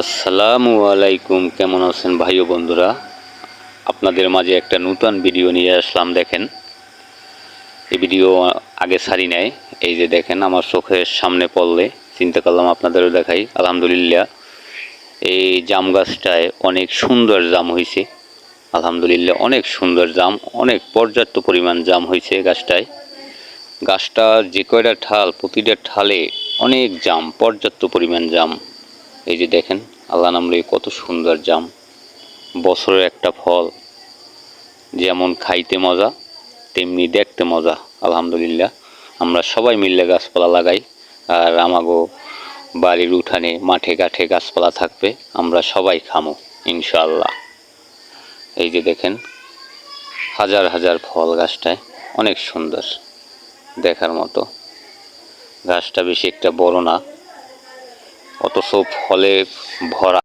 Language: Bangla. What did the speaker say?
আসসালামু আলাইকুম, কেমন আছেন ভাই ও বন্ধুরা? আপনাদের মাঝে একটা নতুন ভিডিও নিয়ে আসলাম। দেখেন, এই ভিডিও আগে ছাড়ি নাই। এই যে দেখেন, আমার চোখের সামনে পড়লে চিন্তা করলাম আপনাদেরও দেখাই। আলহামদুলিল্লাহ, এই জাম গাছটায় অনেক সুন্দর জাম হয়েছে। আলহামদুলিল্লাহ, অনেক সুন্দর জাম, অনেক পর্যাপ্ত পরিমাণ জাম হয়েছে গাছটায়। গাছটা যে কয়টা ঠাল, প্রতিটা ঠালে অনেক জাম, পর্যাপ্ত পরিমাণ জাম। এই যে দেখেন, আল্লাহ নামলে কত সুন্দর জাম। বছরের একটা ফল, যেমন খাইতে মজা তেমনি দেখতে মজা। আলহামদুলিল্লাহ, আমরা সবাই মিলে গাছপালা লাগাই। আর আমাগো বাড়ির উঠানে মাঠে ঘাটে গাছপালা থাকবে, আমরা সবাই খামো ইনশাআল্লাহ। এই যে দেখেন, হাজার হাজার ফল গাছটায়, অনেক সুন্দর দেখার মতো। গাছটা বেশি একটা বড় না, অথচ ফলে ভরা।